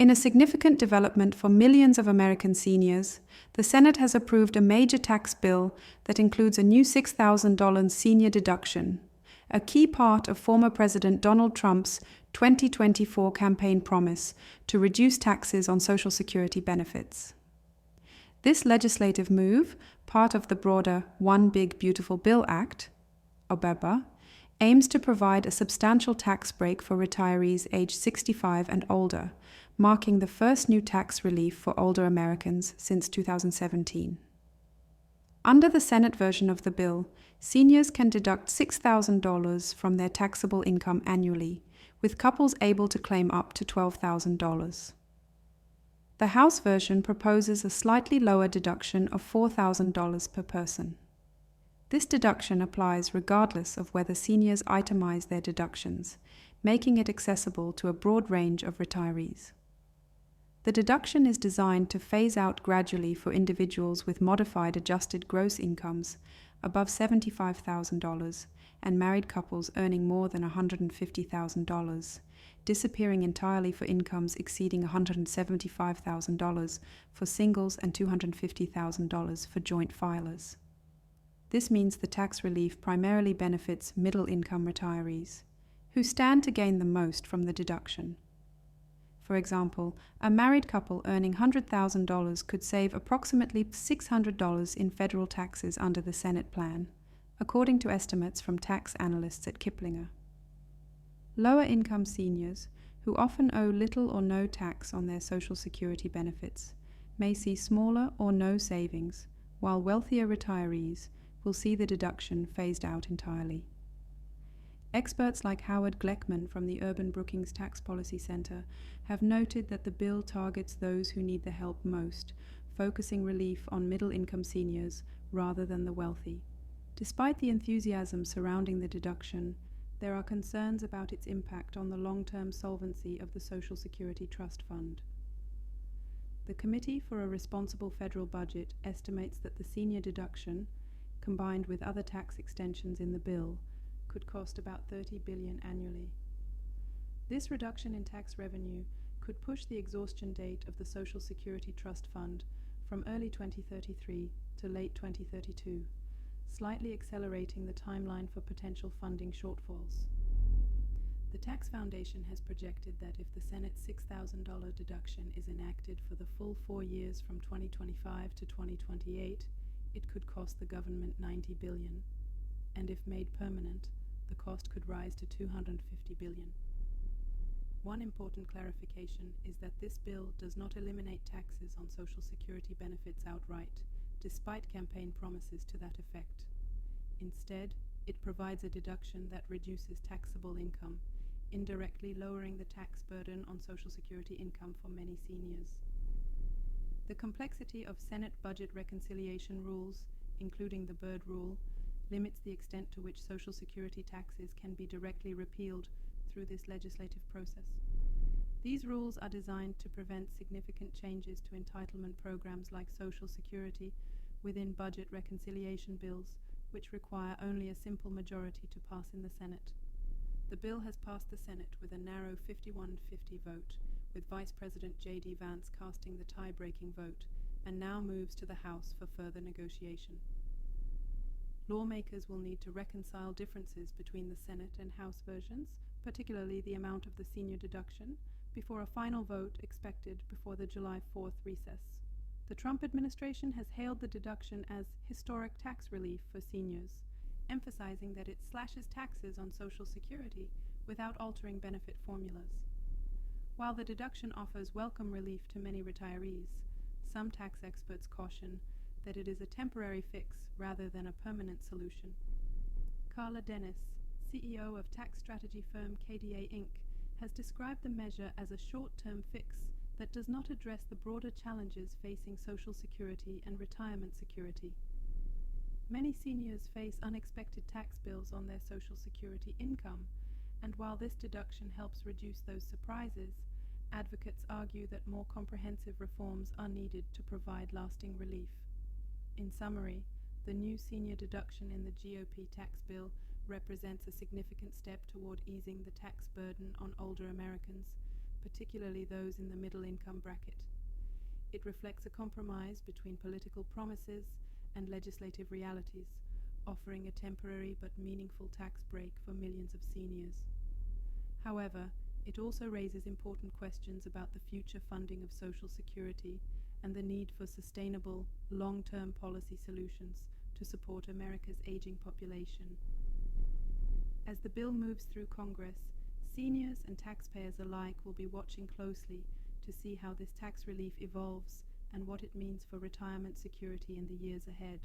In a significant development for millions of American seniors, the Senate has approved a major tax bill that includes a new $6,000 senior deduction, a key part of former President Donald Trump's 2024 campaign promise to reduce taxes on Social Security benefits. This legislative move, part of the broader One Big Beautiful Bill Act, OBBA, aims to provide a substantial tax break for retirees aged 65 and older, marking the first new tax relief for older Americans since 2017. Under the Senate version of the bill, seniors can deduct $6,000 from their taxable income annually, with couples able to claim up to $12,000. The House version proposes a slightly lower deduction of $4,000 per person. This deduction applies regardless of whether seniors itemize their deductions, making it accessible to a broad range of retirees. The deduction is designed to phase out gradually for individuals with modified adjusted gross incomes above $75,000 and married couples earning more than $150,000, disappearing entirely for incomes exceeding $175,000 for singles and $250,000 for joint filers. This means the tax relief primarily benefits middle-income retirees, who stand to gain the most from the deduction. For example, a married couple earning $100,000 could save approximately $600 in federal taxes under the Senate plan, according to estimates from tax analysts at Kiplinger. Lower-income seniors, who often owe little or no tax on their Social Security benefits, may see smaller or no savings, while wealthier retirees will see the deduction phased out entirely. Experts like Howard Gleckman from the Urban Brookings Tax Policy Center have noted that the bill targets those who need the help most, focusing relief on middle-income seniors rather than the wealthy. Despite the enthusiasm surrounding the deduction, there are concerns about its impact on the long-term solvency of the Social Security Trust Fund. The Committee for a Responsible Federal Budget estimates that the senior deduction, combined with other tax extensions in the bill, could cost about $30 billion annually. This reduction in tax revenue could push the exhaustion date of the Social Security Trust Fund from early 2033 to late 2032, slightly accelerating the timeline for potential funding shortfalls. The Tax Foundation has projected that if the Senate's $6,000 deduction is enacted for the full 4 years from 2025 to 2028, it could cost the government $90 billion, and if made permanent, the cost could rise to $250 billion. One important clarification is that this bill does not eliminate taxes on Social Security benefits outright, despite campaign promises to that effect. Instead, it provides a deduction that reduces taxable income, indirectly lowering the tax burden on Social Security income for many seniors. The complexity of Senate budget reconciliation rules, including the Byrd Rule, limits the extent to which Social Security taxes can be directly repealed through this legislative process. These rules are designed to prevent significant changes to entitlement programs like Social Security within budget reconciliation bills, which require only a simple majority to pass in the Senate. The bill has passed the Senate with a narrow 51-50 vote, with Vice President J.D. Vance casting the tie-breaking vote, and now moves to the House for further negotiation. Lawmakers will need to reconcile differences between the Senate and House versions, particularly the amount of the senior deduction, before a final vote expected before the July 4th recess. The Trump administration has hailed the deduction as historic tax relief for seniors, emphasizing that it slashes taxes on Social Security without altering benefit formulas. While the deduction offers welcome relief to many retirees, some tax experts caution that it is a temporary fix rather than a permanent solution. Carla Dennis, CEO of tax strategy firm KDA Inc., has described the measure as a short-term fix that does not address the broader challenges facing Social Security and retirement security. Many seniors face unexpected tax bills on their Social Security income, and while this deduction helps reduce those surprises, advocates argue that more comprehensive reforms are needed to provide lasting relief. In summary, the new senior deduction in the GOP tax bill represents a significant step toward easing the tax burden on older Americans, particularly those in the middle income bracket. It reflects a compromise between political promises and legislative realities, offering a temporary but meaningful tax break for millions of seniors. However, it also raises important questions about the future funding of Social Security and the need for sustainable, long-term policy solutions to support America's aging population. As the bill moves through Congress, seniors and taxpayers alike will be watching closely to see how this tax relief evolves and what it means for retirement security in the years ahead.